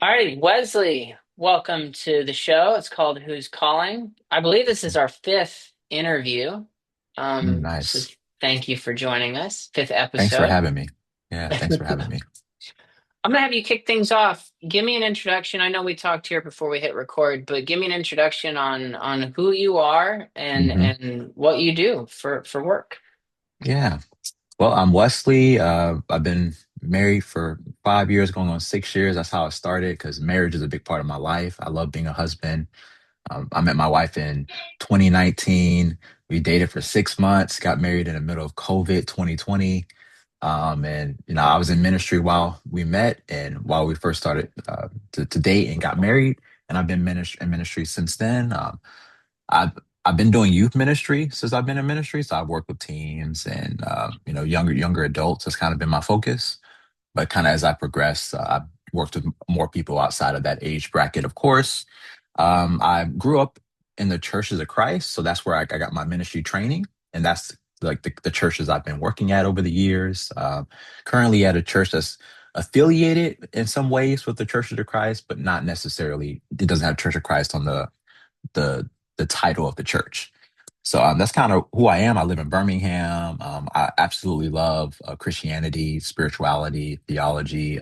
All right, Wesley, welcome to the show. It's called Who's Calling. I believe this is our fifth interview. So Nice. thank you for joining us. Fifth Thanks for episode. having me. Yeah, thanks for having me. I'm gonna have you kick things off. Give me an introduction. I know we talked here before we hit record, but give me an introduction on who you are and hmm what you do for work. Yeah. Well, I'm Wesley. I've been married for 5 years, going on 6 years. That's how it started because marriage is a big part of my life. I love being a husband. I met my wife in 2019. We dated for 6 months, got married in the middle of COVID 2020. And I was in ministry while we met and while we first started to date and got married. And I've been in ministry since then. I've I've been doing youth ministry since I've been in ministry. So I've worked with teens and younger adults. That's kind of been my focus. But kind of as I progressed, I've worked with more people outside of that age bracket, of course. I grew up in the churches of Christ, so that's where I got my ministry training, and that's like the churches I've been working at over the years. Currently at a church that's affiliated in some ways with the Churches of Christ, but not necessarily. It doesn't have Church of Christ on the the title of the church. So that's kind of who I am. I live in Birmingham. I absolutely love Christianity, spirituality, theology,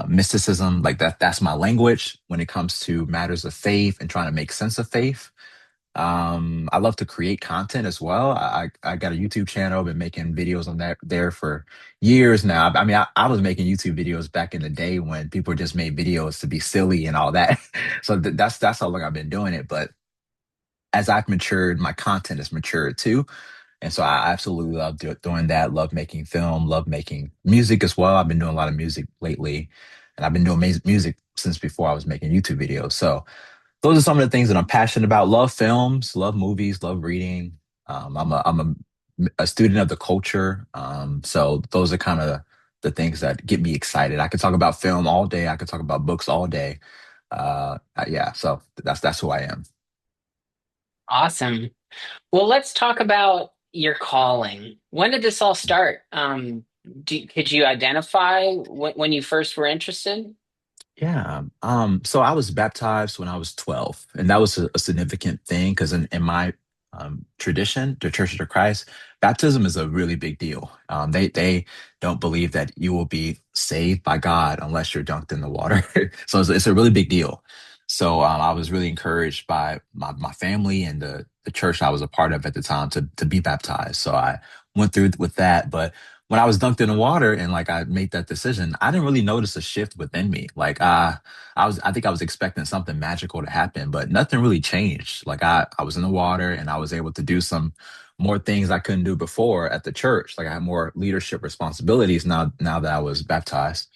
mysticism. Like that's my language when it comes to matters of faith and trying to make sense of faith. I love to create content as well. I got a YouTube channel, been making videos on that there for years now. I mean, I was making YouTube videos back in the day when people just made videos to be silly and all that. So that's how long I've been doing it. But as I've matured, my content has matured too. And so I absolutely love doing that. Love making film, love making music as well. I've been doing a lot of music lately, and I've been doing music since before I was making YouTube videos. So those are some of the things that I'm passionate about. Love films, love movies, love reading. I'm a student of the culture. So those are kind of the things that get me excited. I could talk about film all day. I could talk about books all day. Yeah, so that's who I am. Awesome. Well, let's talk about your calling. When did this all start? Could you identify when you first were interested? Yeah. So I was baptized when I was 12, and that was a significant thing because in my tradition, the Church of Christ, baptism is a really big deal. They don't believe that you will be saved by God unless you're dunked in the water. So it's a really big deal. So I was really encouraged by my family and the church I was a part of at the time to be baptized. So I went through with that, but when I was dunked in the water and like I made that decision, I didn't really notice a shift within me. Like I think I was expecting something magical to happen, but nothing really changed. Like I was in the water and I was able to do some more things I couldn't do before at the church. Like I had more leadership responsibilities now that I was baptized.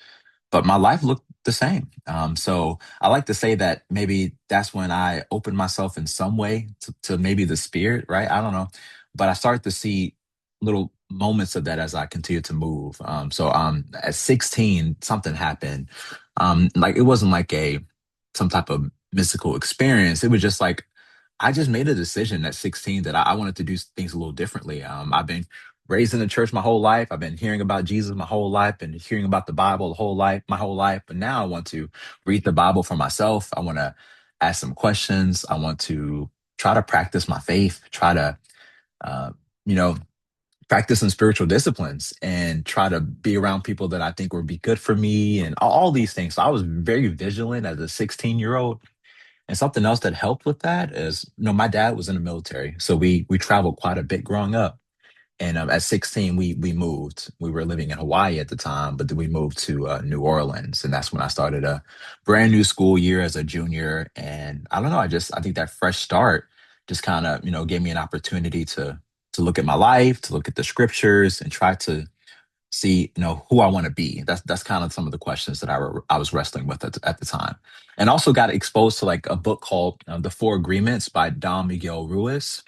But my life looked the same. So I like to say that maybe that's when I opened myself in some way to maybe the spirit, right? I don't know. But I started to see little moments of that as I continued to move. So at 16, something happened. Like it wasn't like a some type of mystical experience. It was just like I just made a decision at 16 that I wanted to do things a little differently. I've been raised in the church my whole life. I've been hearing about Jesus my whole life and hearing about the Bible my whole life. But now I want to read the Bible for myself. I want to ask some questions. I want to try to practice my faith, try to, uh, you know, practice some spiritual disciplines and try to be around people that I think would be good for me and all these things. So I was very vigilant as a 16-year-old. And something else that helped with that is, my dad was in the military, so we traveled quite a bit growing up. And at 16, we moved. We were living in Hawaii at the time, but then we moved to New Orleans, and that's when I started a brand new school year as a junior. And I don't know, I think that fresh start just kind of gave me an opportunity to look at my life, to look at the scriptures, and try to see who I want to be. That's kind of some of the questions that I was wrestling with at the time, and also got exposed to like a book called The Four Agreements by Don Miguel Ruiz.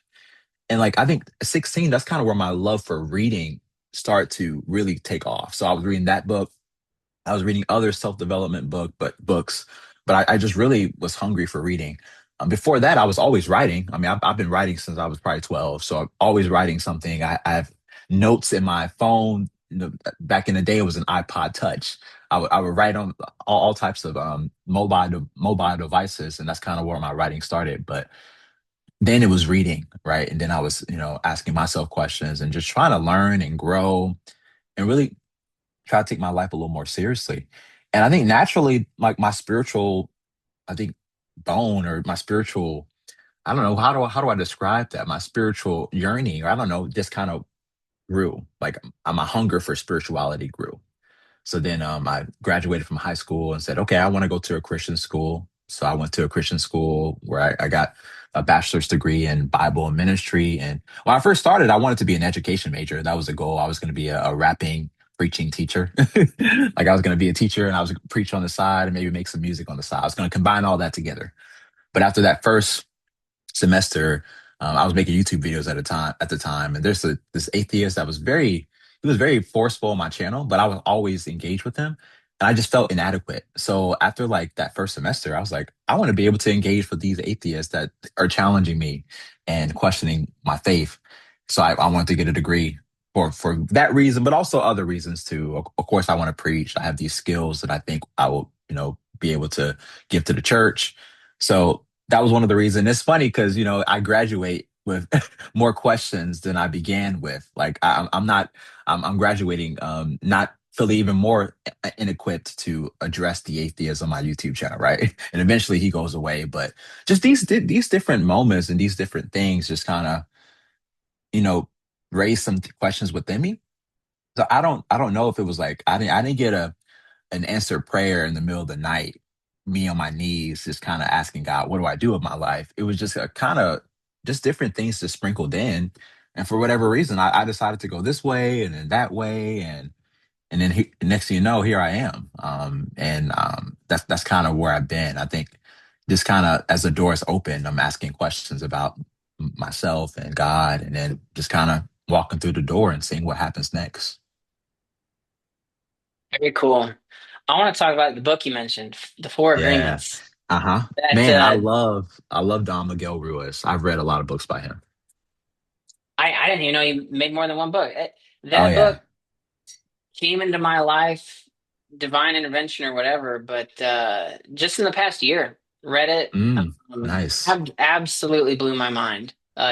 And like I think 16, that's kind of where my love for reading started to really take off. So I was reading that book. I was reading other self-development books, but I just really was hungry for reading. Before that, I was always writing. I mean, I've been writing since I was probably 12, so I'm always writing something. I have notes in my phone. Back in the day, it was an iPod Touch. I would write on all types of mobile devices, and that's kind of where my writing started. But then it was reading, right? And then I was, asking myself questions and just trying to learn and grow and really try to take my life a little more seriously. And I think naturally, like my spiritual, I think bone or my spiritual, I don't know, how do I describe that? My spiritual yearning, or I don't know, just kind of grew. Like my hunger for spirituality grew. So then I graduated from high school and said, okay, I want to go to a Christian school. So I went to a Christian school where I got a bachelor's degree in Bible and ministry. And when I first started, I wanted to be an education major. That was the goal. I was going to be a rapping, preaching teacher. Like I was going to be a teacher and I was going to preach on the side and maybe make some music on the side. I was going to combine all that together. But after that first semester, I was making YouTube videos at the time, and there's this atheist that was he was very forceful on my channel, but I was always engaged with him, and I just felt inadequate. So after like that first semester, I was like, I want to be able to engage with these atheists that are challenging me and questioning my faith. So I wanted to get a degree for that reason, but also other reasons too. Of course, I want to preach. I have these skills that I think I will, be able to give to the church. So that was one of the reasons. It's funny because I graduate with more questions than I began with. Like I'm not, I'm graduating not feeling even more inequipped to address the atheist on my YouTube channel, right? And eventually he goes away, but just these different moments and these different things just kind of you know raise some questions within me. So I don't know if it was like I didn't get a an answered prayer in the middle of the night, me on my knees, just kind of asking God, what do I do with my life? It was just a kind of just different things just sprinkled in. And for whatever reason, I decided to go this way and then that way. And then next thing you know, here I am. And that's kind of where I've been. I think just kind of as the doors open, I'm asking questions about myself and God, and then just kind of walking through the door and seeing what happens next. Very cool. I want to talk about the book you mentioned, The Four Yeah. Agreements. Uh-huh. That Man, I love Don Miguel Ruiz. I've read a lot of books by him. I didn't even know you made more than one book. Oh That yeah. book came into my life, divine intervention or whatever, but just in the past year, read it. Nice. Absolutely blew my mind in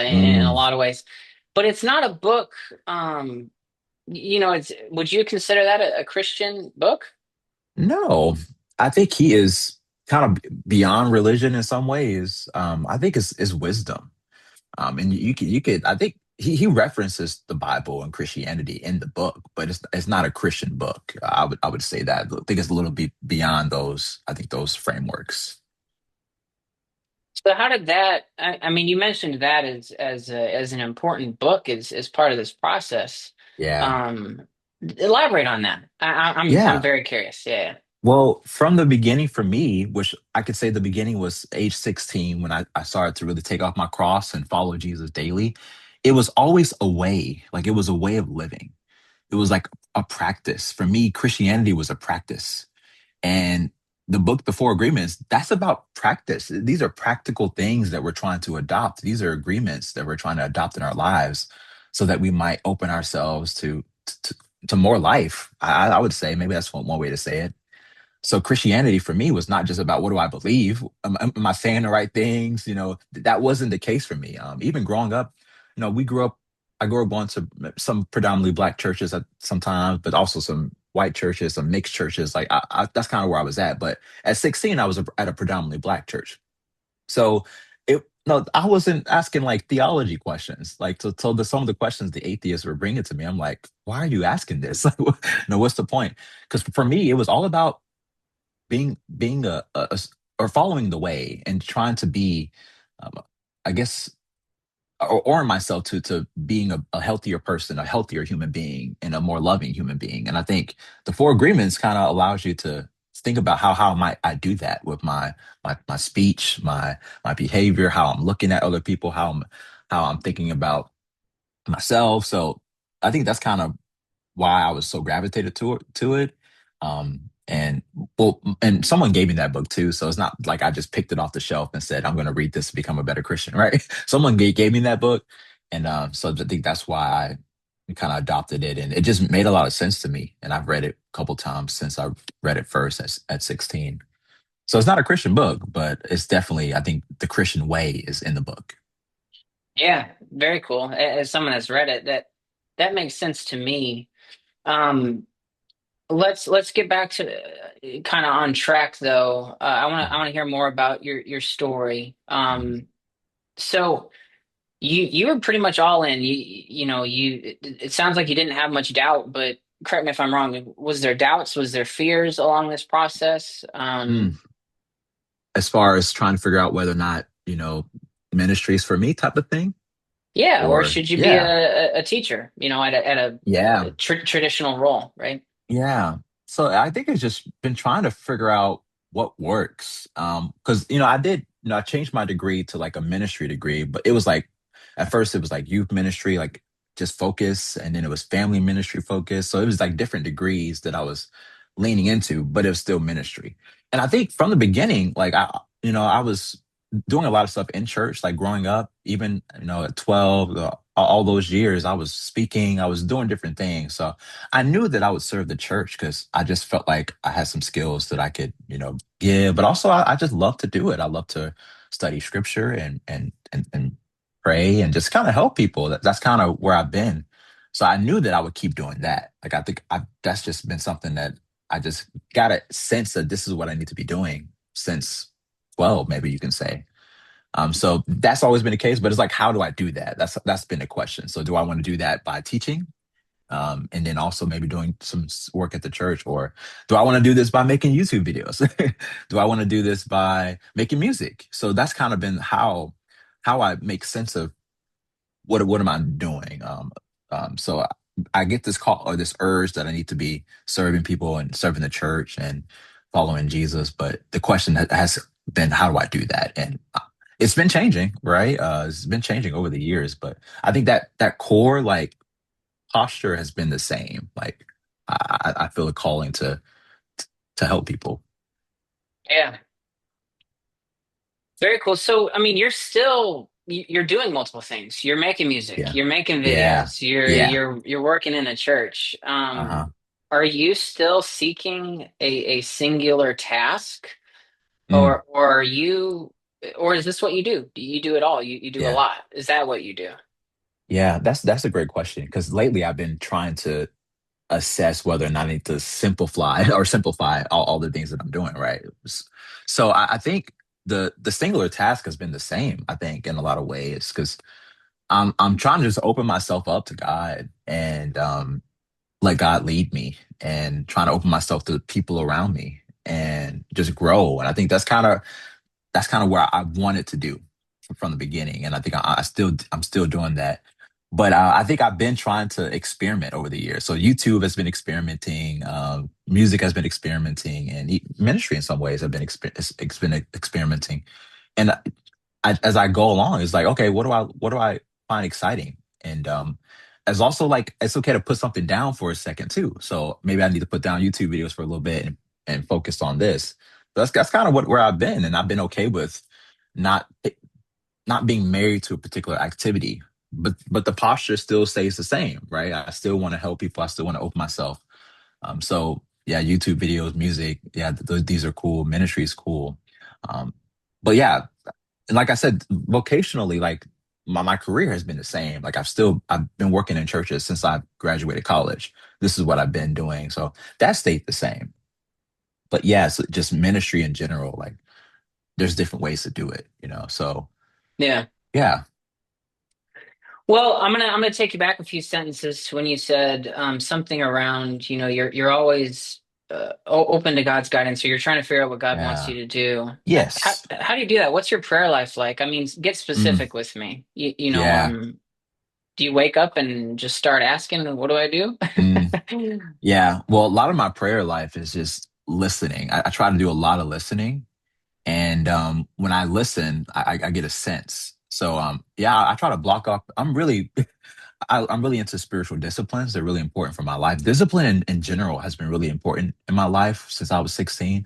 a Mm. lot of ways. But it's not a book. It's would you consider that a Christian book? No, I think he is kind of beyond religion in some ways. I think it's wisdom. And you could I think he references the Bible and Christianity in the book, but it's not a Christian book. I would say that. I think it's a little bit beyond those, I think those frameworks. So how did that? I mean, you mentioned that as an important book as part of this process. Yeah. Um, Elaborate on that. I'm Yeah. very curious. Yeah. Well, from the beginning for me, which I could say the beginning was age 16 when I started to really take off my cross and follow Jesus daily, it was always a way, like it was a way of living. It was like a practice. For me, Christianity was a practice. And the book, The Four Agreements, that's about practice. These are practical things that we're trying to adopt. These are agreements that we're trying to adopt in our lives so that we might open ourselves to, to more life. I would say maybe that's one way to say it. So Christianity for me was not just about what do I believe? Am I saying the right things? That wasn't the case for me. Even growing up, we grew up. I grew up going to some predominantly black churches at sometimes, but also some white churches, some mixed churches. Like that's kind of where I was at. But at 16, I was at a predominantly black church. So it no, I wasn't asking like theology questions. Like some of the questions the atheists were bringing to me, I'm like, why are you asking this? Like, what's the point? Because for me, it was all about being or following the way and trying to be um, I guess or myself to being a healthier person, a healthier human being, and a more loving human being. And I think the Four Agreements kind of allows you to think about how might I do that with my speech, my behavior, how I'm looking at other people, how I'm thinking about myself. So I think that's kind of why I was so gravitated to it. And well, and someone gave me that book too, so it's not like I just picked it off the shelf and said I'm going to read this to become a better Christian, right? Someone gave me that book, and so I think that's why. and kind of adopted it, and it just made a lot of sense to me. And I've read it a couple times since I read it first at 16. So it's not a Christian book, but it's definitely, I think the Christian way is in the book. Yeah, very cool. As someone that's read it, that makes sense to me. Um, let's get back to kind of on track though. I want to hear more about your story. Mhm. So you were pretty much all in. It sounds like you didn't have much doubt, but correct me if I'm wrong. Was there doubts? Was there fears along this process? Mm. As far as trying to figure out whether or not, ministry is for me type of thing, Yeah, or or should you be yeah, a teacher? At a yeah. traditional role, right? Yeah. So I think it's just been trying to figure out what works. Because I did, I changed my degree to like a ministry degree, but it was like at first it was like youth ministry, like just focus, and then it was family ministry focus. So it was like different degrees that I was leaning into, but it was still ministry. And I think from the beginning, like I was doing a lot of stuff in church, like growing up, even at 12, all those years, I was speaking, I was doing different things. So I knew that I would serve the church because I just felt like I had some skills that I could, give. But also, I just love to do it. I love to study scripture and pray and just kind of help people. That's kind of where I've been. So I knew that I would keep doing that. Like I think that's just been something that I just got a sense that this is what I need to be doing since 12, maybe you can say. So that's always been the case. But it's like, how do I do that? That's been the question. So do I want to do that by teaching? And then also maybe doing some work at the church, or do I want to do this by making YouTube videos? Do I want to do this by making music? So that's kind of been how I make sense of what am I doing. So I get this call or this urge that I need to be serving people and serving the church and following Jesus, but the question has been, how do I do that? And it's been changing, right? It's been changing over the years, but I think that core like posture has been the same. Like I feel a calling to help people. Yeah. Very cool. So, I mean, you're doing multiple things. You're making music, Yeah. you're making Yeah. videos, you're Yeah. you're you're working in a church. Uh-huh. Are you still seeking a singular task, Mm, or is this what you do? Do you do it all? You do a yeah. lot. Is that what you do? Yeah. That's a great question because lately I've been trying to assess whether or not I need to simplify all the things that I'm doing, right? So I think the singular task has been the same, I think, in a lot of ways, because I'm trying to just open myself up to God and let God lead me and trying to open myself to the people around me and just grow. And I think that's kind of where I wanted to do from the beginning, and I think I'm still doing that. But I think I've been trying to experiment over the years. So YouTube has been experimenting, music has been experimenting, and ministry in some ways have been it's been experimenting. And as I go along, it's like, okay, what do I find exciting? And as also like it's okay to put something down for a second too. So maybe I need to put down YouTube videos for a little bit and focus on this. That's kind of where I've been, and I've been okay with not not being married to a particular activity, but the posture still stays the same, right? I still want to help people. I still want to open myself. So yeah, YouTube videos, music, yeah, these are cool. Ministry is cool. Um, but yeah, and like I said, vocationally, like my career has been the same. Like I've been working in churches since I graduated college. This is what I've been doing. So that stayed the same. But yeah, so just ministry in general, like there's different ways to do it. So Yeah. yeah. Well, I'm gonna take you back a few sentences to when you said something around, you're always open to God's guidance, or you're trying to figure out what God wants you Yeah. to do. How, Yes. how do you do that? What's your prayer life like? I mean, get Mm, specific with me. yeah. Do you wake up and just start asking, what do I do? Mm, yeah. Well, a lot of my prayer life is just listening. I try to do a lot of listening. And when I listen, I get a sense. So yeah, I try to block off. I'm really into spiritual disciplines. They're really important for my life. Discipline in general has been really important in my life since I was 16.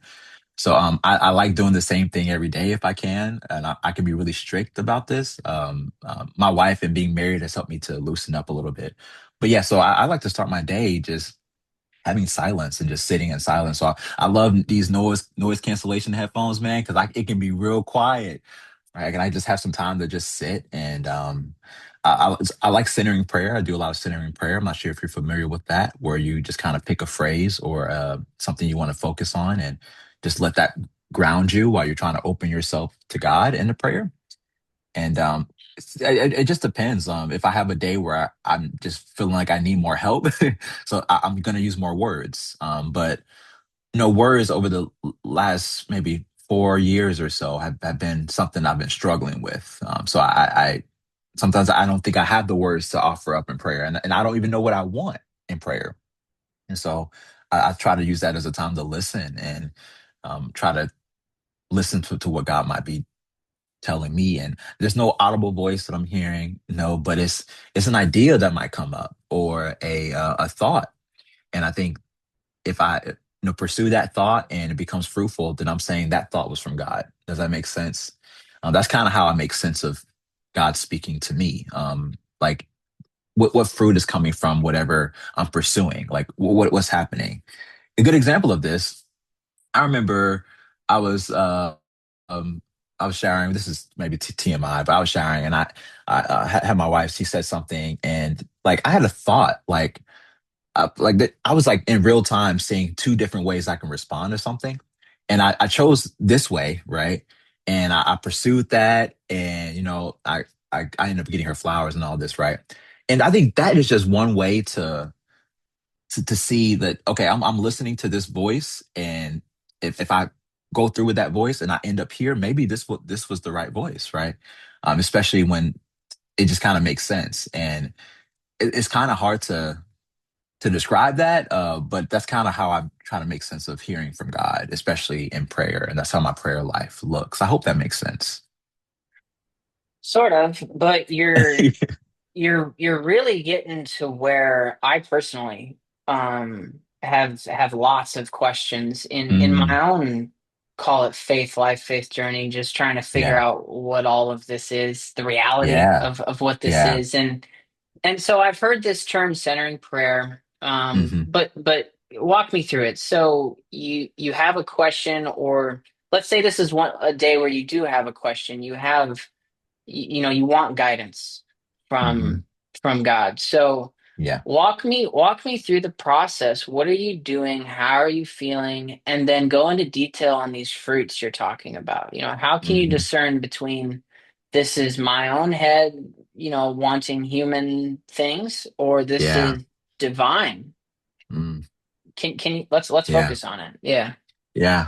So I like doing the same thing every day if I can, and I can be really strict about this. My wife and being married has helped me to loosen up a little bit. But yeah, so I like to start my day just having silence and just sitting in silence. So I love these noise cancellation headphones, man, because it can be real quiet, right? And I just have some time to just sit and I like centering prayer. I do a lot of centering prayer. I'm not sure if you're familiar with that, where you just kind of pick a phrase or something you want to focus on and just let that ground you while you're trying to open yourself to God in the prayer. And it just depends. If I have a day where I'm just feeling like I need more help, so I'm going to use more words. But words over the last maybe 4 years or so have been something I've been struggling with. So I sometimes I don't think I have the words to offer up in prayer, and I don't even know what I want in prayer. And so I try to use that as a time to listen and try to listen to what God might be telling me. And there's no audible voice that I'm hearing, no, but it's an idea that might come up or a thought. And I think if I pursue that thought and it becomes fruitful, then I'm saying that thought was from God. Does that make sense? That's kind of how I make sense of God speaking to me. Like what fruit is coming from whatever I'm pursuing? Like what's happening? A good example of this, I remember I was um I was showering. This is maybe TMI, but I was showering and I had my wife. She said something, and like I had a thought, like that. I was like in real time seeing two different ways I can respond to something, and I chose this way, right? And I pursued that, and I ended up getting her flowers and all this, right? And I think that is just one way to see that, okay, I'm listening to this voice, and if I go through with that voice and I end up here, maybe this was the right voice, right? Especially when it just kind of makes sense, and it's kind of hard to describe that, but that's kind of how I try to make sense of hearing from God, especially in prayer, and that's how my prayer life looks. I hope that makes sense. Sort of, but you're really getting to where I personally have lots of questions in Mm, my own, call it faith life, faith journey, just trying to figure yeah, out what all of this is, the reality yeah, of what this yeah, is. And so I've heard this term centering prayer, hmm but walk me through it. So you have a question, or let's say this is a day where you do have a question. You have you want guidance from hmm from God. So yeah, walk me through the process. What are you doing? How are you feeling? And then go into detail on these fruits you're talking about. How can you hmm discern between this is my own head, wanting human things, or this yeah, is divine? mm, Can you let's yeah, focus on it. Yeah. yeah.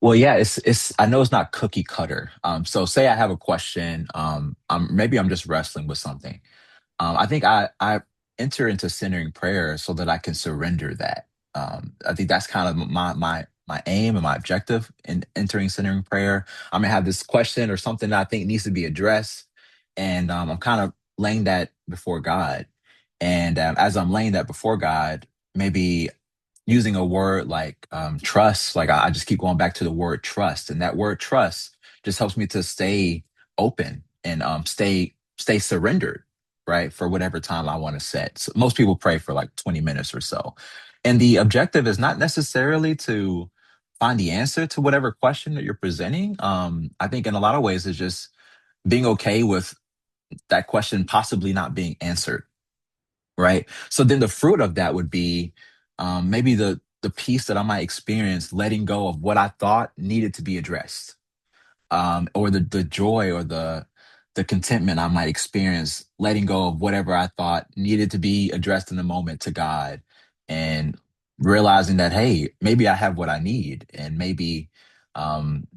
Well, yeah, it's I know it's not cookie cutter. So say I have a question, maybe I'm just wrestling with something. I think I enter into centering prayer so that I can surrender that. I think that's kind of my aim and my objective in entering centering prayer. I may have this question or something that I think needs to be addressed, and I'm kind of laying that before God. And as I'm laying that before God, maybe using a word like trust, like I just keep going back to the word trust, and that word trust just helps me to stay open and stay surrendered, right, for whatever time I want to set. So most people pray for like 20 minutes or so, and the objective is not necessarily to find the answer to whatever question that you're presenting. I think in a lot of ways it's just being okay with that question possibly not being answered, right? So then the fruit of that would be maybe the peace that I might experience letting go of what I thought needed to be addressed, or the joy or the contentment I might experience letting go of whatever I thought needed to be addressed in the moment to God, and realizing that, hey, maybe I have what I need, and maybe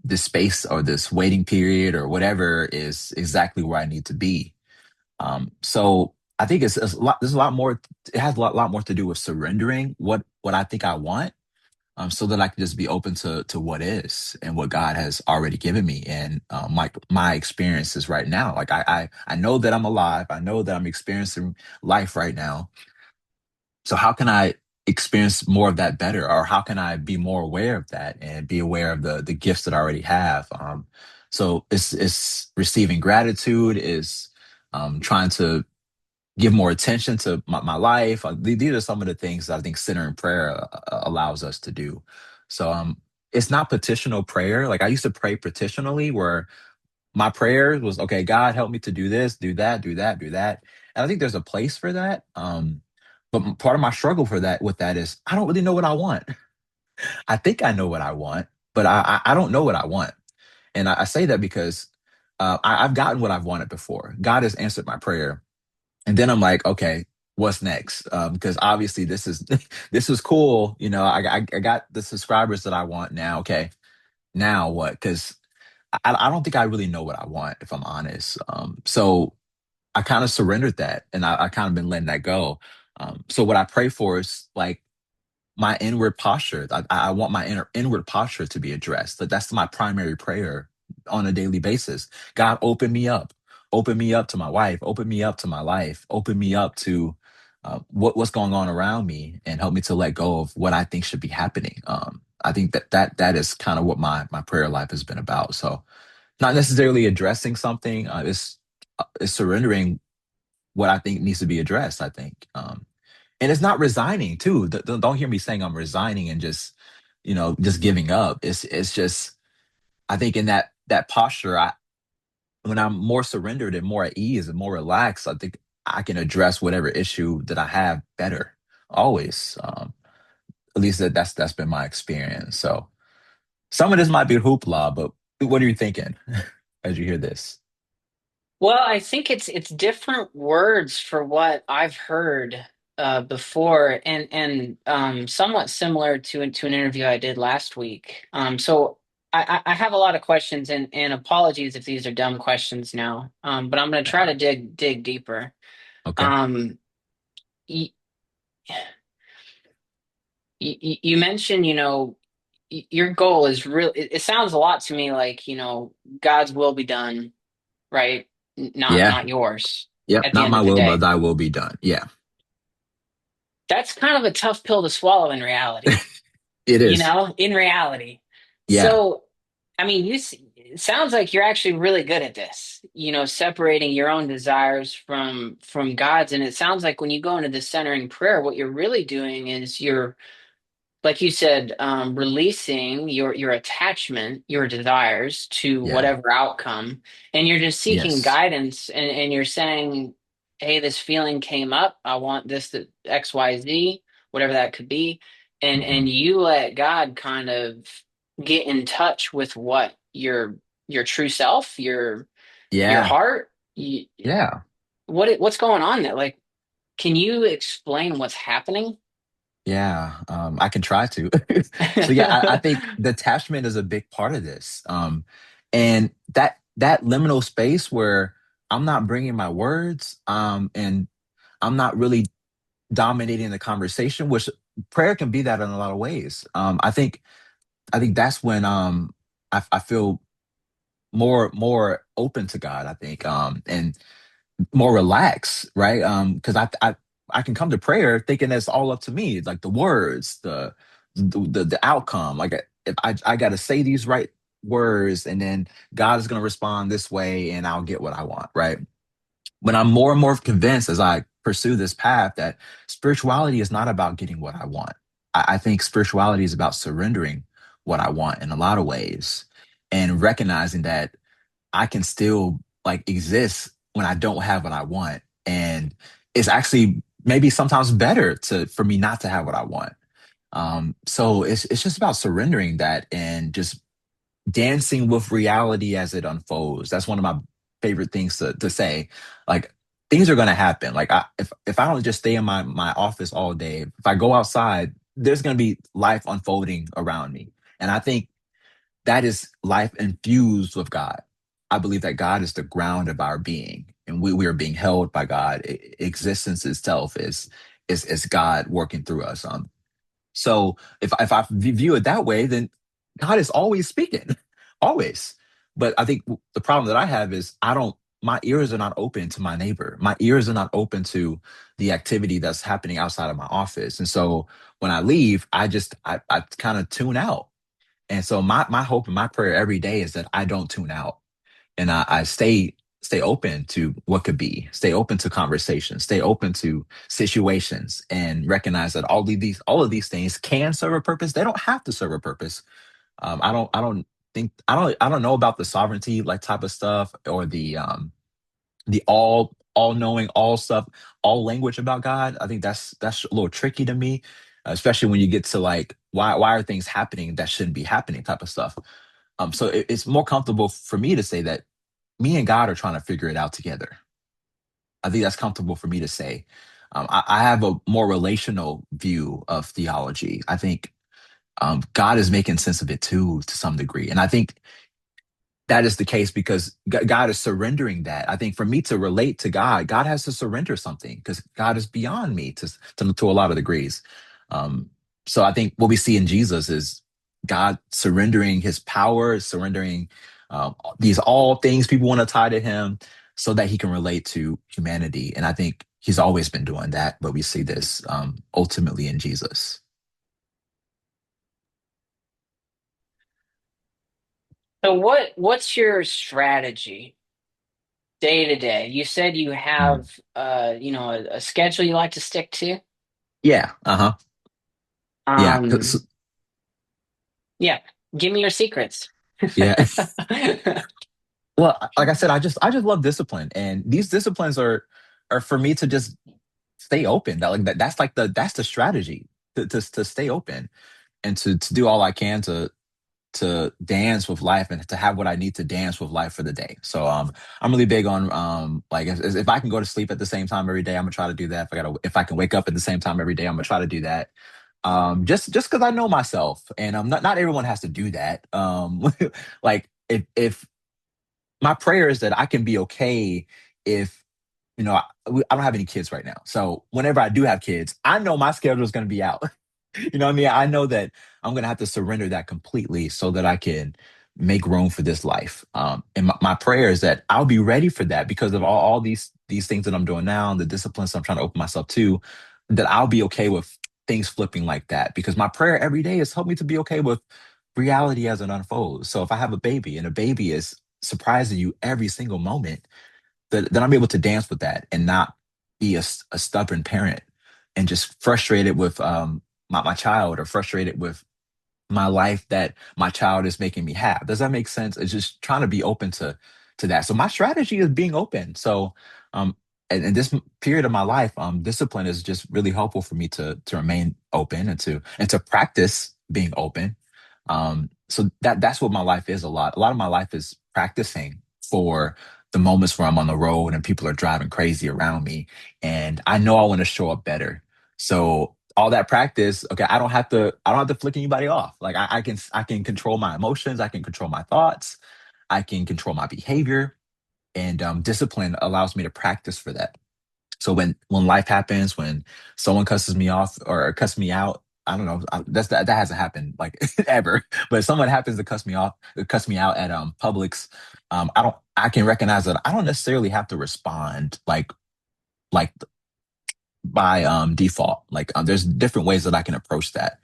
this space or this waiting period or whatever is exactly where I need to be. So I think it's a lot. There's a lot more. It has a lot more to do with surrendering what I think I want, so that I can just be open to what is and what God has already given me, and my experiences right now. Like I know that I'm alive. I know that I'm experiencing life right now. So how can I experience more of that better, or how can I be more aware of that and be aware of the gifts that I already have. So it's receiving gratitude, is trying to give more attention to my life. These are some of the things that I think centering prayer allows us to do. So it's not petitional prayer. Like I used to pray petitionally, where my prayer was, okay, God, help me to do this, do that, do that, do that. And I think there's a place for that. But part of my struggle for that with that is I don't really know what I want. I think I know what I want, but I don't know what I want. And I say that because I've gotten what I've wanted before. God has answered my prayer, and then I'm like, okay, what's next? Because obviously this is this is cool. You know, I got the subscribers that I want now. Okay, now what? Because I don't think I really know what I want, if I'm honest. So I kind of surrendered that, and I kind of been letting that go. So what I pray for is like my inward posture. I want my inward posture to be addressed. That's my primary prayer on a daily basis. God, open me up to my wife, open me up to my life, open me up to what's going on around me, and help me to let go of what I think should be happening. I think that is kind of what my prayer life has been about. So not necessarily addressing something, it's surrendering what I think needs to be addressed. I think. And it's not resigning too. Don't hear me saying I'm resigning and just, just giving up. It's just I think in that posture, when I'm more surrendered and more at ease and more relaxed, I think I can address whatever issue that I have better. Always, at least that's been my experience. So some of this might be hoopla, but what are you thinking as you hear this? Well, I think it's different words for what I've heard before, and somewhat similar to an interview I did last week. So I have a lot of questions, and apologies if these are dumb questions now. But I'm going to try to dig deeper. Okay. Um, y you mentioned, your goal is real. It sounds a lot to me like, God's will be done, right? Yeah. Not yours Yep. at the Not end my of the will, but day. thy will be done. Yeah. That's kind of a tough pill to swallow in reality, It is. in reality. Yeah. So, I mean, it sounds like you're actually really good at this, separating your own desires from God's. And it sounds like when you go into the centering prayer, what you're really doing is you're, like you said, releasing your attachment, your desires to Yeah. whatever outcome, and you're just seeking Yes. guidance, and you're saying, "Hey, this feeling came up. I want this to X, Y, Z, whatever that could be," Hmm. and you let God kind of get in touch with what your true self, your Yeah. heart. Yeah. What's going on there? Like, can you explain what's happening? Yeah, I can try to. So yeah, I think detachment is a big part of this, and that liminal space where I'm not bringing my words, and I'm not really dominating the conversation, which prayer can be that in a lot of ways. I think that's when I feel more open to God. I think, and more relaxed, right? Because I can come to prayer thinking that's all up to me, like the words, the outcome. Like if I got to say these right words, and then God is going to respond this way, and I'll get what I want, right? But I'm more and more convinced as I pursue this path that spirituality is not about getting what I want. I think spirituality is about surrendering what I want in a lot of ways, and recognizing that I can still like exist when I don't have what I want. And it's actually maybe sometimes better for me not to have what I want. So it's just about surrendering that and just dancing with reality as it unfolds. That's one of my favorite things to say. Like things are gonna happen. Like if I don't just stay in my office all day, if I go outside, there's gonna be life unfolding around me. And I think that is life infused with God. I believe that God is the ground of our being, and we are being held by God. Existence itself is God working through us. So if I view it that way, then God is always speaking, always. But I think the problem that I have is I don't. my ears are not open to my neighbor. My ears are not open to the activity that's happening outside of my office. And so when I leave, I kind of tune out. And so my hope and my prayer every day is that I don't tune out, and I stay open to what could be, stay open to conversations, stay open to situations, and recognize that all of these things can serve a purpose. They don't have to serve a purpose. I don't think I don't know about the sovereignty like type of stuff, or the all knowing all stuff, all language about God. I think that's a little tricky to me, especially when you get to like why are things happening that shouldn't be happening type of stuff. So it's more comfortable for me to say that me and God are trying to figure it out together. I think that's comfortable for me to say. I have a more relational view of theology. I think God is making sense of it too, to some degree. And I think that is the case because God is surrendering that. I think for me to relate to God, God has to surrender something because God is beyond me to a lot of degrees. Um, so I think what we see in Jesus is God surrendering his power, surrendering these all things people want to tie to him so that he can relate to humanity. And I think he's always been doing that, but we see this ultimately in Jesus. So what's your strategy day to day? You said you Mm. have a schedule you like to stick to. Yeah. Uh-huh. Yeah. Um, yeah, give me your secrets. Yeah. Well, like I said, I just love discipline, and these disciplines are for me to just stay open. That's like that's the strategy to stay open and to do all I can to dance with life and to have what I need to dance with life for the day. So I'm really big on like if I can go to sleep at the same time every day, I'm gonna try to do that. If I can wake up at the same time every day, I'm gonna try to do that. Just because I know myself, and not everyone has to do that. Like if my prayer is that I can be okay if, I don't have any kids right now. So whenever I do have kids, I know my schedule is going to be out. You know what I mean? I know that I'm going to have to surrender that completely so that I can make room for this life. And my prayer is that I'll be ready for that because of all these things that I'm doing now and the disciplines I'm trying to open myself to, that I'll be okay with things flipping like that. Because my prayer every day is help me to be okay with reality as it unfolds. So if I have a baby and a baby is surprising you every single moment, that I'm able to dance with that and not be a stubborn parent and just frustrated with my child, or frustrated with my life that my child is making me have. Does that make sense? It's just trying to be open to that. So my strategy is being open. So um in this period of my life, discipline is just really helpful for me to remain open and to practice being open. So that's what my life is a lot. A lot of my life is practicing for the moments where I'm on the road and people are driving crazy around me. And I know I want to show up better. So all that practice, okay, I don't have to flick anybody off. Like I can control my emotions, I can control my thoughts, I can control my behavior. And discipline allows me to practice for that. So when life happens, when someone cusses me off or cuss me out, I don't know. That hasn't happened like ever. But if someone happens to cuss me off, cuss me out at Publix, I can recognize that I don't necessarily have to respond like by default. Like there's different ways that I can approach that.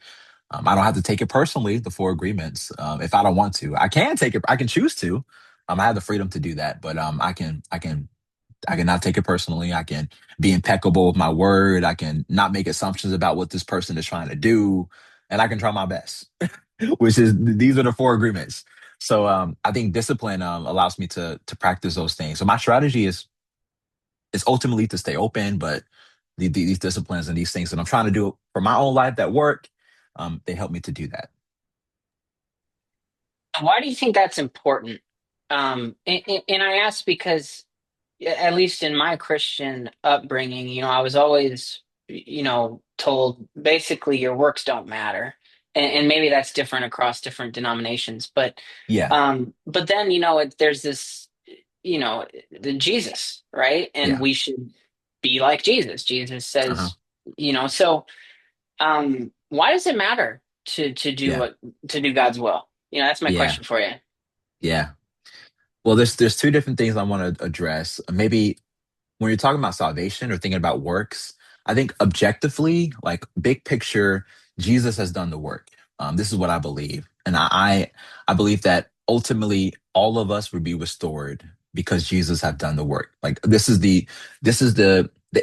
I don't have to take it personally, the four agreements. If I don't want to, I can take it. I can choose to. I have the freedom to do that, but I can not take it personally. I can be impeccable with my word. I can not make assumptions about what this person is trying to do, and I can try my best. Which is these are the four agreements. So I think discipline allows me to practice those things. So my strategy is ultimately to stay open, but these disciplines and these things that I'm trying to do for my own life that work, they help me to do that. Why do you think that's important? And I ask because, at least in my Christian upbringing, I was always, told basically your works don't matter. And maybe that's different across different denominations. Yeah, But then, there's this, the Jesus, right? And yeah, we should be like Jesus. Jesus uh-huh, says, so why does it matter to do yeah, to do God's will? That's my yeah, question for you. yeah. Well, there's two different things I want to address. Maybe when you're talking about salvation or thinking about works, I think objectively, like big picture, Jesus has done the work. This is what I believe, and I believe that ultimately all of us would be restored because Jesus have done the work. Like this is the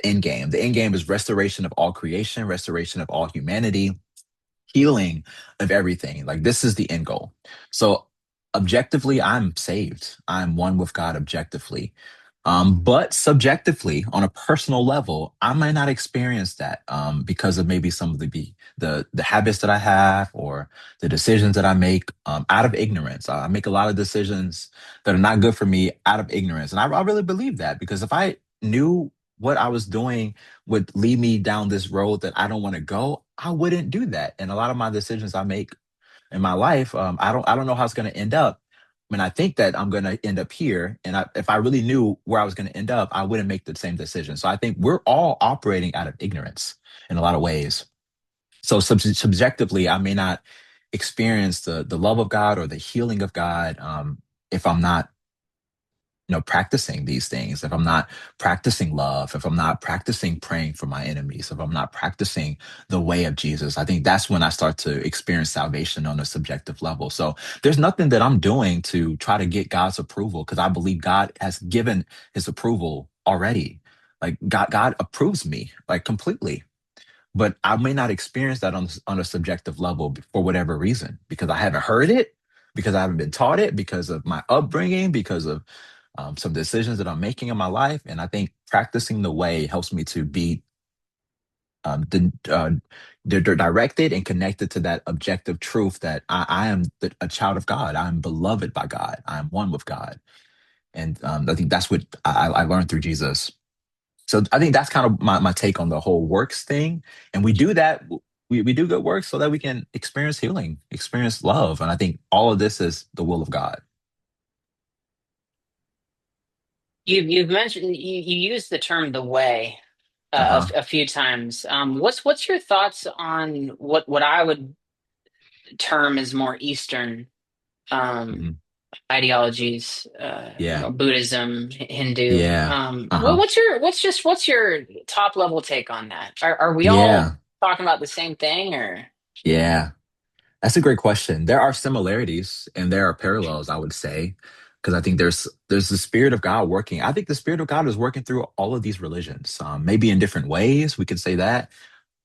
end game. The end game is restoration of all creation, restoration of all humanity, healing of everything. Like this is the end goal. So objectively, I'm saved. I'm one with God objectively. But subjectively, on a personal level, I might not experience that because of maybe some of the habits that I have or the decisions that I make out of ignorance. I make a lot of decisions that are not good for me out of ignorance, and I really believe that because if I knew what I was doing would lead me down this road that I don't want to go, I wouldn't do that. And a lot of my decisions I make in my life, I don't know how it's going to end up. I mean, I think that I'm going to end up here, and if I really knew where I was going to end up, I wouldn't make the same decision. So I think we're all operating out of ignorance in a lot of ways. So subjectively, I may not experience the love of God or the healing of God if I'm not practicing these things, if I'm not practicing love, if I'm not practicing praying for my enemies, if I'm not practicing the way of Jesus, I think that's when I start to experience salvation on a subjective level. So there's nothing that I'm doing to try to get God's approval because I believe God has given his approval already. Like God approves me like completely, but I may not experience that on a subjective level for whatever reason, because I haven't heard it, because I haven't been taught it, because of my upbringing, because of some decisions that I'm making in my life. And I think practicing the way helps me to be directed and connected to that objective truth that I am a child of God. I'm beloved by God. I'm one with God. And I think that's what I learned through Jesus. So I think that's kind of my take on the whole works thing. And we do that. We do good work so that we can experience healing, experience love. And I think all of this is the will of God. You've mentioned you used the term the way Uh-huh. a few times. What's your thoughts on what I would term as more Eastern um, Mhm. ideologies? Yeah. Buddhism, Hindu. Yeah. Uh-huh. What's your top level take on that? Are we all Yeah. talking about the same thing, or? Yeah. That's a great question. There are similarities and there are parallels, I would say, because I think there's the spirit of God working. I think the spirit of God is working through all of these religions, maybe in different ways. We could say that.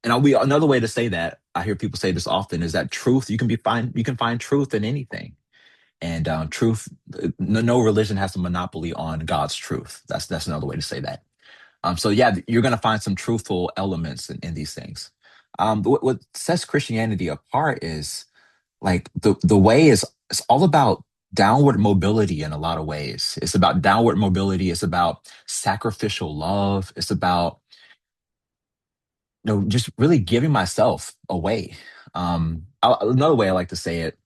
And another way to say that, I hear people say this often, is that truth, you can find truth in anything. And truth, no religion has a monopoly on God's truth. That's another way to say that. So yeah, you're going to find some truthful elements in these things. What sets Christianity apart is like the way is it's all about downward mobility in a lot of ways. It's about downward mobility. It's about sacrificial love. It's about just really giving myself away. Another way I like to say it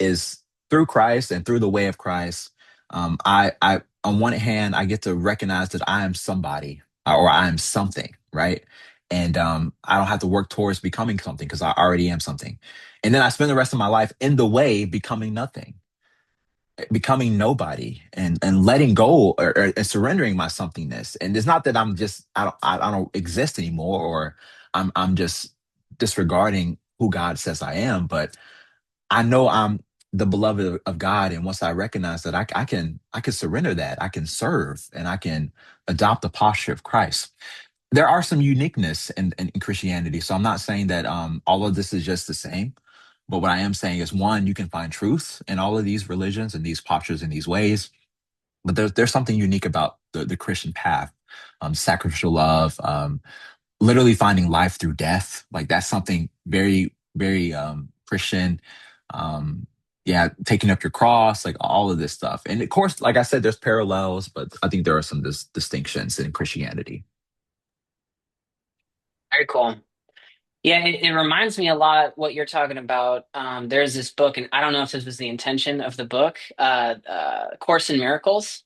is through Christ and through the way of Christ. I on one hand, I get to recognize that I am somebody or I am something, right? And I don't have to work towards becoming something because I already am something. And then I spend the rest of my life in the way, becoming nothing, becoming nobody, and letting go and surrendering my somethingness. And it's not that I don't exist anymore, or I'm just disregarding who God says I am, but I know I'm the beloved of God, and once I recognize that, I can surrender that, I can serve, and I can adopt the posture of Christ. There are some uniqueness in Christianity, so I'm not saying that all of this is just the same. But what I am saying is, one, you can find truth in all of these religions and these postures in these ways. But there's something unique about the Christian path, sacrificial love, literally finding life through death. Like that's something very, very Christian. Um, yeah, taking up your cross, like all of this stuff. And of course, like I said, there's parallels, but I think there are some distinctions in Christianity. Very cool. Yeah, it reminds me a lot what you're talking about. There's this book, and I don't know if this was the intention of the book, Course in Miracles.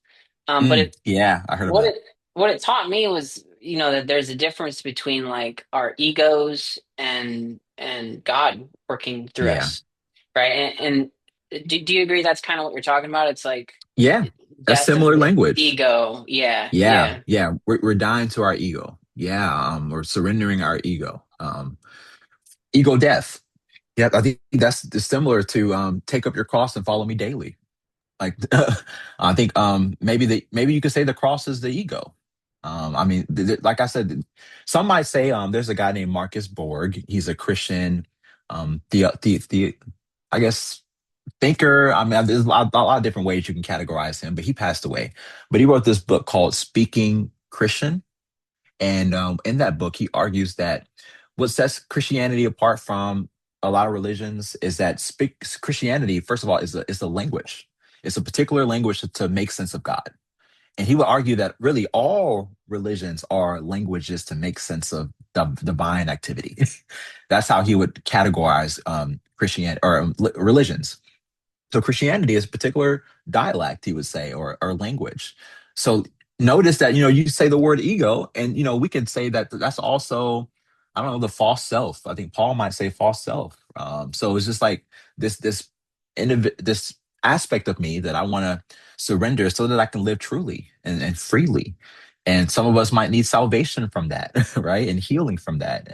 But Yeah, I heard of what that. it what it taught me was, that there's a difference between like our egos and God working through Yeah. us, right? And do you agree that's kind of what you're talking about? It's like Yeah. a Death of similar the language. ego. Yeah, Yeah, yeah. yeah. We're dying to our ego. Yeah, we're surrendering our ego. Ego death. Yeah, I think that's similar to take up your cross and follow me daily. Like I think maybe you could say the cross is the ego. I mean, like I said, some might say there's a guy named Marcus Borg. He's a Christian, the I guess thinker. I mean, there's a lot of different ways you can categorize him, but he passed away. But he wrote this book called Speaking Christian, and in that book, he argues that what sets Christianity apart from a lot of religions is that Christianity, first of all, is a language. It's a particular language to make sense of God. And he would argue that really all religions are languages to make sense of the divine activity. That's how he would categorize Christianity or religions. So Christianity is a particular dialect, he would say, or language. So notice that, you say the word ego, and, we could say that that's also, I don't know, the false self. I think Paul might say false self. So it's just like this aspect of me that I want to surrender so that I can live truly and freely. And some of us might need salvation from that, right? And healing from that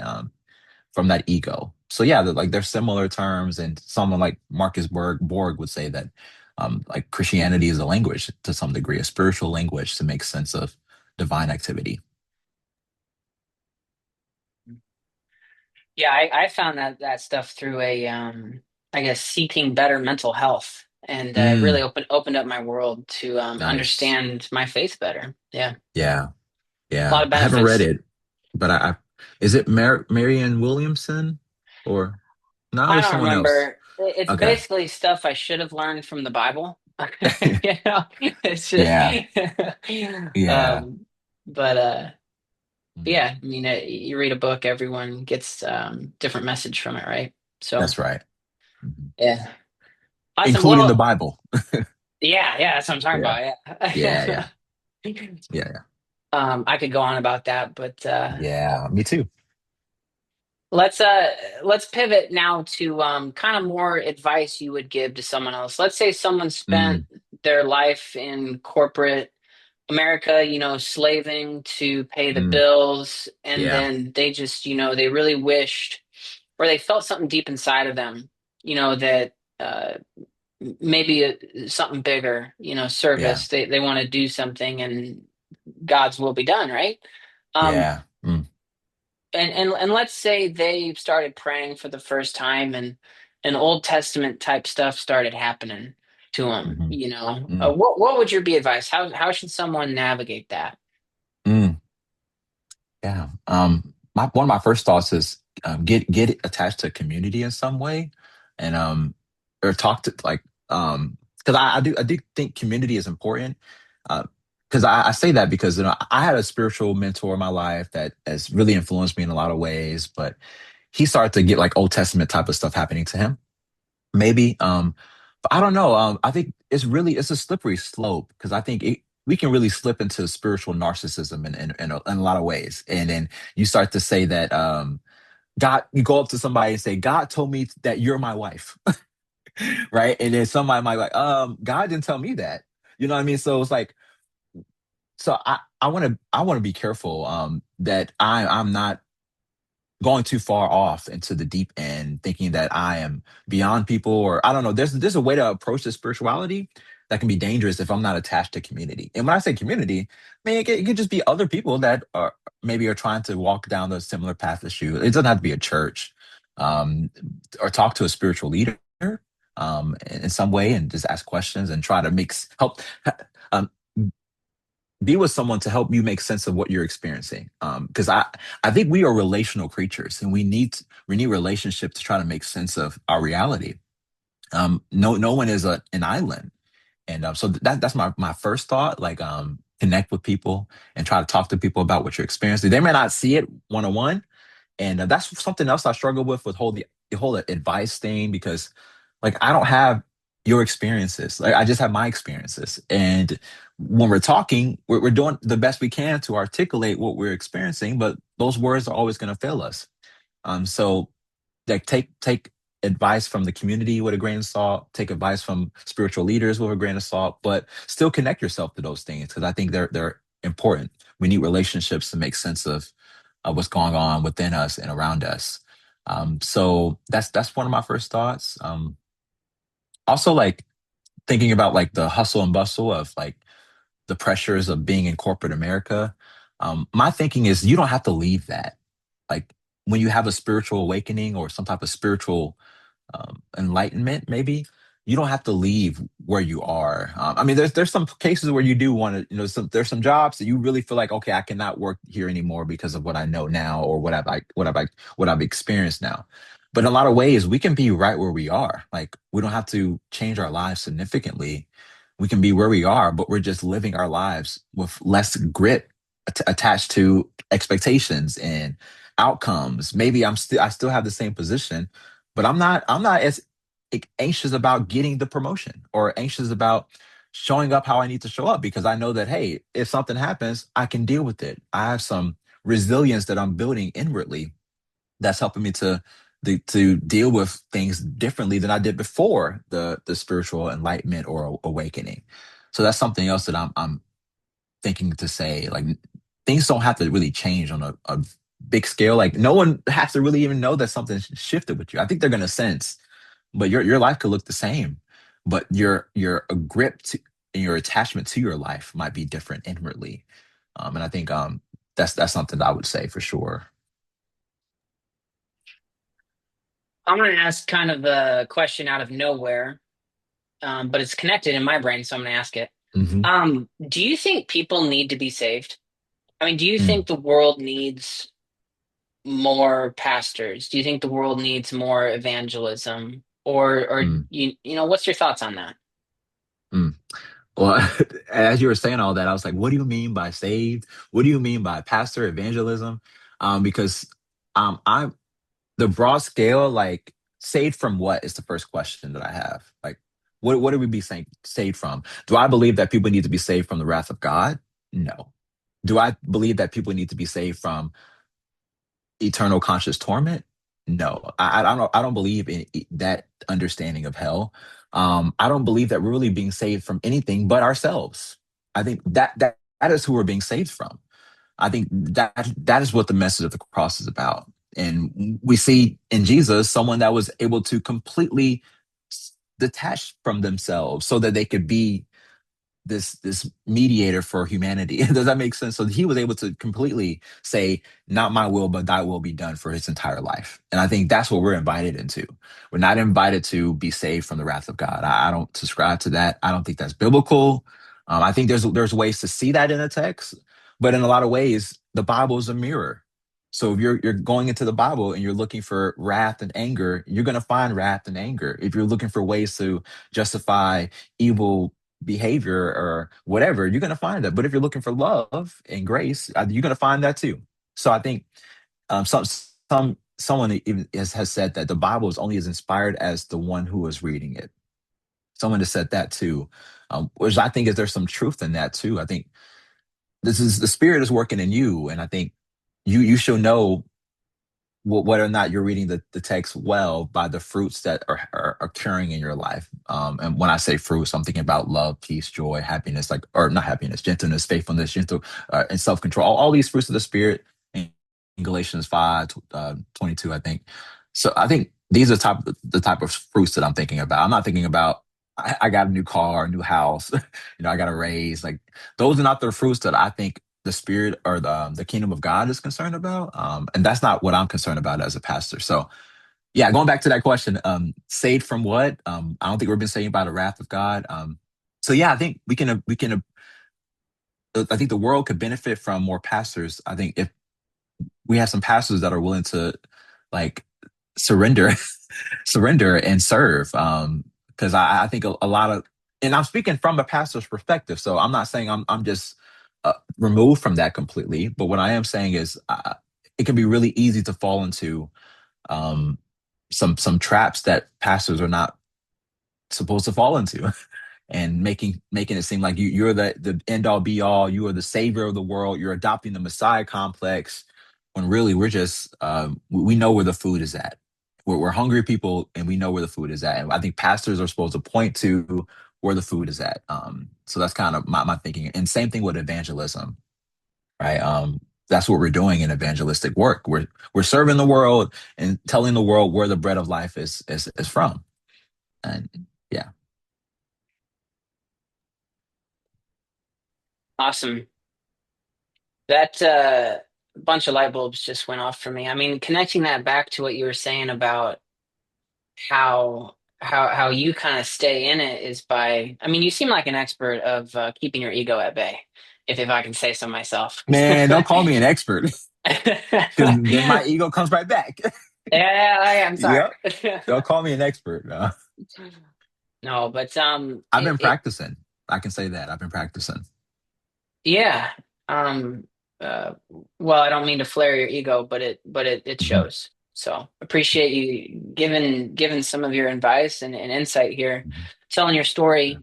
ego. So yeah, like they're similar terms, and someone like Marcus Borg would say that like Christianity is a language to some degree, a spiritual language to make sense of divine activity. Yeah, I found that stuff through a I guess seeking better mental health, and really Mm, opened up my world to nice. understand my faith better. Yeah, Yeah, a lot yeah. of I haven't read benefits. it, but I is it Marianne Williamson, or no, I there's don't someone else. remember. It's Okay. basically stuff I should have learned from the Bible. You know, it's just Yeah, yeah. um, but Mm, yeah, I mean, you read a book, everyone gets different message from it, right? So that's right. Mhm. yeah, awesome. Including the Well, Bible. yeah, that's what I'm talking Yeah, about. yeah, Yeah. yeah, yeah, yeah. I could go on about that, but Yeah, me too. let's uh let's pivot now to kind of more advice you would give to someone else. Let's say someone spent Mm, their life in corporate America, slaving to pay the mm, bills, and yeah, then they just, they really wished, or they felt something deep inside of them, that maybe something bigger, yeah, service. They want to do something, and God's will be done, right? Um, yeah. Mm, and let's say they started praying for the first time, and Old Testament type stuff started happening to them. mhm, mm, What would your be advice? How should someone navigate that? mm, yeah. One of my first thoughts is get attached to a community in some way, and or talk to like because I do think community is important. Because I say that because I had a spiritual mentor in my life that has really influenced me in a lot of ways, but he started to get like Old Testament type of stuff happening to him. Maybe. But I don't know. I think it's a slippery slope because I think we can really slip into spiritual narcissism in a lot of ways. And then you start to say that God, you go up to somebody and say, God told me that you're my wife, right? And then somebody might like, God didn't tell me that. You know what I mean? So it's like, so I want to be careful that I'm not going too far off into the deep end, thinking that I am beyond people, or I don't know. There's a way to approach this spirituality that can be dangerous if I'm not attached to community. And when I say community, I mean it could just be other people that are trying to walk down the similar path as you. It doesn't have to be a church, um, or talk to a spiritual leader. In some way, and just ask questions and try to help um, be with someone to help you make sense of what you're experiencing. Because I think we are relational creatures, and we need relationship to try to make sense of our reality. No one is an island, and so that's my first thought. Like, connect with people and try to talk to people about what you're experiencing. They may not see it one on one, and that's something else I struggle with the whole advice thing, because like I don't have your experiences. Like I just have my experiences. And when we're talking, we're doing the best we can to articulate what we're experiencing, but those words are always going to fail us. So like take advice from the community with a grain of salt, take advice from spiritual leaders with a grain of salt, but still connect yourself to those things because I think they're important. We need relationships to make sense of what's going on within us and around us. So that's one of my first thoughts. Also, like thinking about like the hustle and bustle of like the pressures of being in corporate America. My thinking is you don't have to leave that. Like when you have a spiritual awakening or some type of spiritual enlightenment, maybe you don't have to leave where you are. I mean, there's some cases where you do want to, there's some jobs that you really feel like, okay, I cannot work here anymore because of what I know now or what I've experienced now. But in a lot of ways, we can be right where we are. Like we don't have to change our lives significantly. We can be where we are, but we're just living our lives with less grit attached to expectations and outcomes. Maybe I still have the same position, but I'm not as anxious about getting the promotion or anxious about showing up how I need to show up because I know that hey, if something happens, I can deal with it. I have some resilience that I'm building inwardly that's helping me to deal with things differently than I did before the spiritual enlightenment or awakening. So that's something else that I'm thinking to say like things don't have to really change on a big scale. Like no one has to really even know that something shifted with you. I think they're gonna sense, but your life could look the same, but your grip to and your attachment to your life might be different inwardly. And I think that's something that I would say for sure. I'm going to ask kind of a question out of nowhere, but it's connected in my brain, so I'm going to ask it. Hmm. Do you think people need to be saved? I mean, do you think Mm, the world needs more pastors? Do you think the world needs more evangelism? Or mm, what's your thoughts on that? mm. Well, as you were saying all that, I was like, what do you mean by saved? What do you mean by pastor evangelism? Because I'm the broad scale, like saved from what is the first question that I have. Like, what do we be saying saved from? Do I believe that people need to be saved from the wrath of God? No. Do I believe that people need to be saved from eternal conscious torment? No, I don't believe in that understanding of hell. I don't believe that we're really being saved from anything but ourselves. I think that is who we're being saved from. I think that is what the message of the cross is about. And we see in Jesus someone that was able to completely detach from themselves so that they could be this mediator for humanity. Does that make sense? So he was able to completely say, "Not my will, but Thy will be done" for his entire life. And I think that's what we're invited into. We're not invited to be saved from the wrath of God. I don't subscribe to that. I don't think that's biblical. I think there's ways to see that in the text, but in a lot of ways, the Bible is a mirror. So if you're going into the Bible and you're looking for wrath and anger, you're going to find wrath and anger. If you're looking for ways to justify evil behavior or whatever, you're going to find that. But if you're looking for love and grace, you're going to find that too. So I think someone even has said that the Bible is only as inspired as the one who is reading it. Someone has said that too, which I think is there's some truth in that too. I think this is the Spirit is working in you, and I think you should know whether or not you're reading the text well by the fruits that are occurring in your life. And when I say fruits, I'm thinking about love, peace, joy, happiness, like, or not happiness, gentleness, faithfulness, and self control. All these fruits of the Spirit in Galatians 5, 22, I think. So I think these are the type of fruits that I'm thinking about. I'm not thinking about, I got a new car, a new house, I got a raise. Like, those are not the fruits that I think the spirit or the kingdom of God is concerned about. And that's not what I'm concerned about as a pastor. So yeah, going back to that question, saved from what? I don't think we've been saved by the wrath of God. So yeah, I think I think the world could benefit from more pastors. I think if we have some pastors that are willing to like surrender, surrender and serve. Because I think a lot of, and I'm speaking from a pastor's perspective, so I'm not saying I'm just removed from that completely. But what I am saying is, it can be really easy to fall into um, some traps that pastors are not supposed to fall into, and making it seem like you're the end all be all. You are the savior of the world. You're adopting the Messiah complex, when really we're just we know where the food is at. we're hungry people and we know where the food is at. And I think pastors are supposed to point to where the food is at. So that's kind of my thinking. And same thing with evangelism, right? That's what we're doing in evangelistic work. We're serving the world and telling the world where the bread of life is from. And yeah. Awesome. That bunch of light bulbs just went off for me. I mean, connecting that back to what you were saying about how you kind of stay in it is by, I mean, you seem like an expert of keeping your ego at bay, if I can say so myself. Man, don't call me an expert because then my ego comes right back. Yeah, I'm sorry. Yep. Don't call me an expert. No, but I've been practicing. I can say that. I've been practicing. yeah. Um uh well, I don't mean to flare your ego, but it Mhm, shows. So appreciate you giving some of your advice and insight here, mhm. telling your Yeah. story.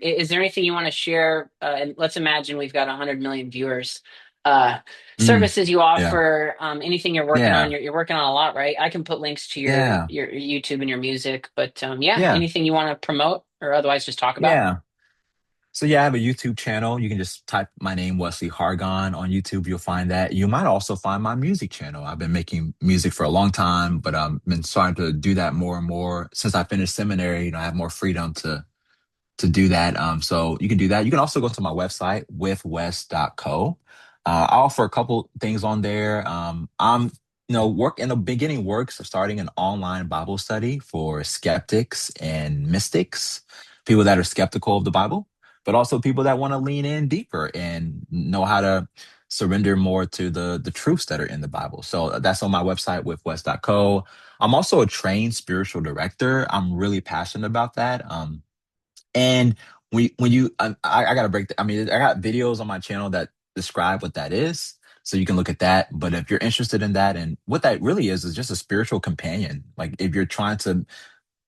Is there anything you want to share? And let's imagine we've got 100 million viewers. Uh Mm, Services you yeah. offer, anything you're working on, Yeah. you're working on a lot, right? I can put links to Yeah. your YouTube and your music, but yeah, Yeah. anything you want to promote or otherwise just talk about? Yeah. So yeah, I have a YouTube channel. You can just type my name, Wesley Hargon, on YouTube. You'll find that. You might also find my music channel. I've been making music for a long time, but I've been starting to do that more and more since I finished seminary. I have more freedom to do that. So you can do that. You can also go to my website, withwest.co. I offer a couple things on there. Work in the beginning works of starting an online Bible study for skeptics and mystics, people that are skeptical of the Bible, but also people that want to lean in deeper and know how to surrender more to the truths that are in the Bible. So that's on my website, withwest.co. I'm also a trained spiritual director. I'm really passionate about that. And when you, I gotta break. I mean, I got videos on my channel that describe what that is, so you can look at that. But if you're interested in that, and what that really is just a spiritual companion. Like if you're trying to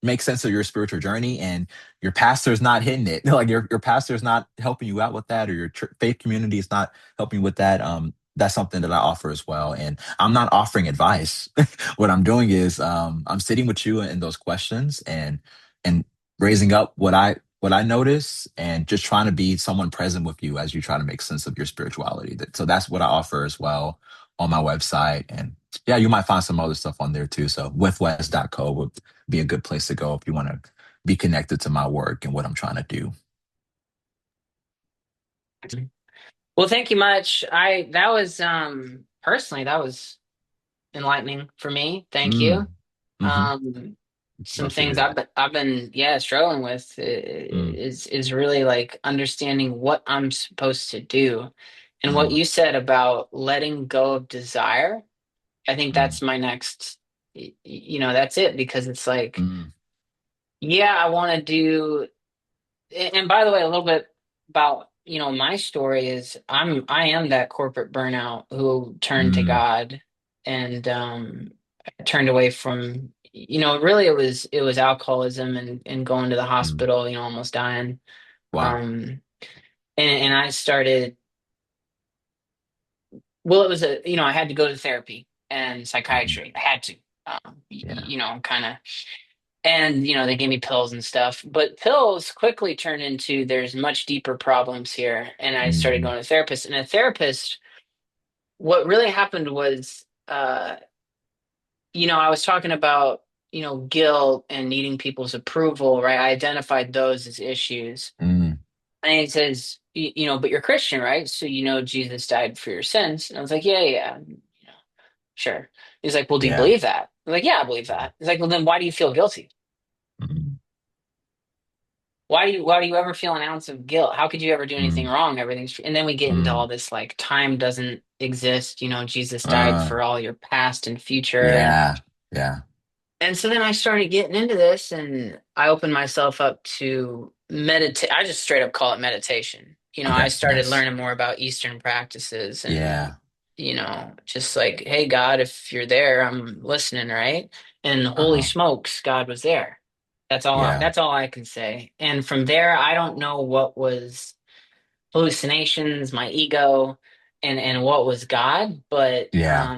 make sense of your spiritual journey and your pastor's not hitting it, like your pastor's not helping you out with that, or your faith community is not helping you with that. That's something that I offer as well. And I'm not offering advice. What I'm doing is I'm sitting with you in those questions and raising up what I notice and just trying to be someone present with you as you try to make sense of your spirituality. So that's what I offer as well on my website. And yeah, you might find some other stuff on there too. So withwest.co would be a good place to go if you want to be connected to my work and what I'm trying to do. Well, thank you much. I that was personally that was enlightening for me. Thank you. Mm, hmm. Um some Love to things hear that. I've been yeah struggling with Mm, is really like understanding what I'm supposed to do. And what mm, you said about letting go of desire, I think mm, that's my next that's it because it's like mm, yeah, I want to do. And by the way, a little bit about, my story is I am that corporate burnout who turned to mm, God and turned away from, really it was alcoholism and going to the mm. hospital, almost dying. Wow. Um and I started, well, it was I had to go to therapy and Hmm. psychiatry. I had to. Yeah. Kind of. And, they gave me pills and stuff, but pills quickly turned into there's much deeper problems here. And I started Hmm. going to a therapist. And a therapist, what really happened was, I was talking about, guilt and needing people's approval, right? I identified those as issues. Mm, And he says, but you're Christian, right? So Jesus died for your sins. And I was like, yeah, yeah, sure. He's like, well, do you yeah. believe that? I'm like, yeah, I believe that. He's like, well, then why do you feel guilty? Mm, Why do you ever feel an ounce of guilt? How could you ever do anything mm, wrong? Everything's free. And then we get into mm. all this like time doesn't exist, Jesus died Uh, for all your past and future yeah. Yeah. and so then I started getting into this and I opened myself up to meditate. I just straight up call it meditation. I Okay. started Nice. learning more about Eastern practices and Yeah. just like, hey God, if you're there, I'm listening, right? And holy Uh-huh. smokes, God was there. Yeah. That's all I can say. And from there, I don't know what was hallucinations, my ego, and what was God, but Yeah.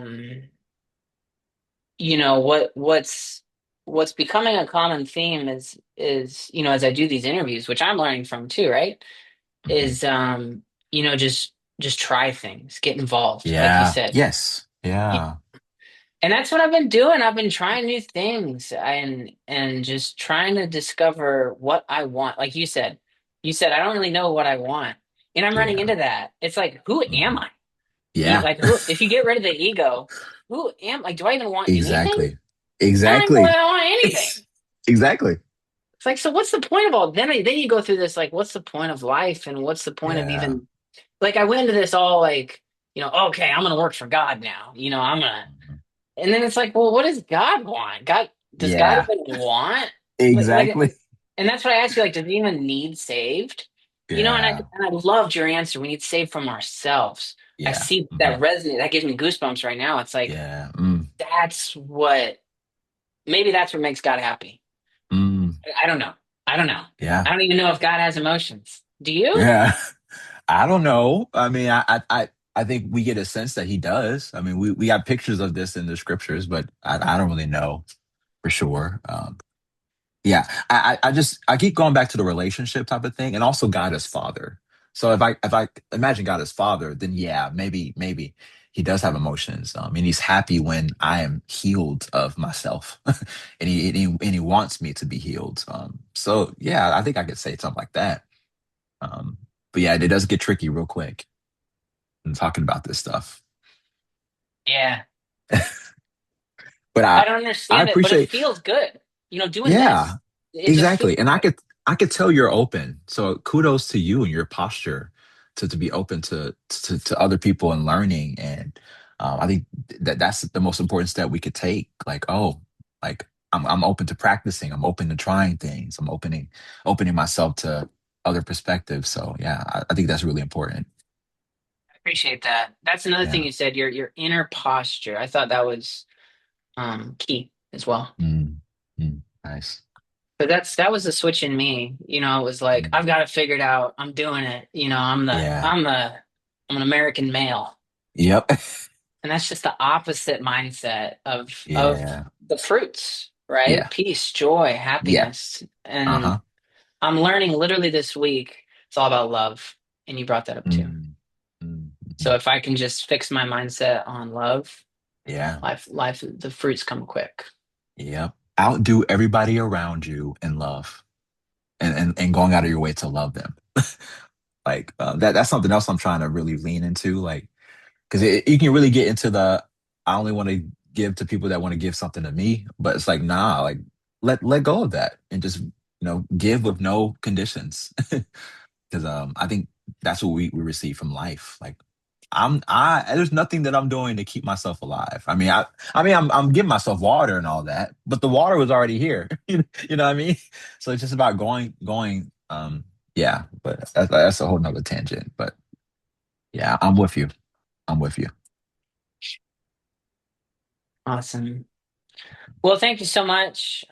what's. what's becoming a common theme is, as I do these interviews, which I'm learning from too, right? Mhm. Is just try things, get involved, like you Yeah. said. Yes. Yeah. And that's what I've been doing. I've been trying new things and just trying to discover what I want. Like you said, I don't really know what I want. And I'm running Yeah. into that. It's like, who am Mhm. I? Yeah. Like who, if you get rid of the ego, who am like do I even want anything? Exactly. I don't even know if Exactly. I want anything. Exactly. It's like, so what's the point of all then you go through this like what's the point of life and what's the point of Yeah. even like I went into this all like, okay, I'm gonna work for God now. I'm gonna Mhm. And then it's like, well, what does God want? Does God Yeah. even want? Like, Exactly. and that's what I ask you, like, does he even need saved? Yeah. And I loved your answer. We need saved from ourselves. I Yeah. see that Mhm. resonate. That gives me goosebumps right now. It's like, Yeah. that's what, maybe that's what makes God happy. Mm. I don't know. I don't know. Yeah. I don't even know if God has emotions. Do you? Yeah. I don't know. I mean, I think we get a sense that he does. I mean, we got pictures of this in the scriptures, but I don't really know for sure. Yeah, I keep going back to the relationship type of thing, and also God as Father. So if I imagine God as Father, then yeah, maybe he does have emotions, and he's happy when I am healed of myself, and he wants me to be healed. So yeah, I think I could say something like that. Um, but yeah, it does get tricky real quick in talking about this stuff. Yeah. But I I don't I understand it, but it appreciate. feels good. Doing Yeah, this, it just feels exactly. And I good. could I could tell you're open. So kudos to you and your posture to be open to other people and learning. And I think that's the most important step we could take. Like, oh, like I'm open to practicing. I'm open to trying things. I'm opening myself to other perspectives. So yeah, I think that's really important. Appreciate that. That's another thing Yeah. you said, your inner posture. I thought that was key as well. Mm, nice. But that was the switch in me. It was like Mm, I've got it figured out. I'm doing it. yeah. I'm an American male. Yep. And that's just the opposite mindset of Yeah. the fruits, right? Yeah. Peace, joy, Yeah. happiness. And Uh-huh. I'm learning literally this week, it's all about love. And you brought that up too. Mm, So mhm. if I can just fix my mindset on love, Yeah. the fruits come quick. Yep. Outdo everybody around you in love and going out of your way to love them. Like that's something else I'm trying to really lean into. Like, because you can really get into the I only want to give to people that want to give something to me, but it's like nah, like let go of that and just give with no conditions. Because I think that's what we receive from life. Like I there's nothing that I'm doing to keep myself alive. I mean I'm giving myself water and all that, but the water was already here. You know what I mean? So it's just about going. Yeah, but that's a whole nother tangent. But yeah, I'm with you. I'm with you. Awesome. Well, thank you so much.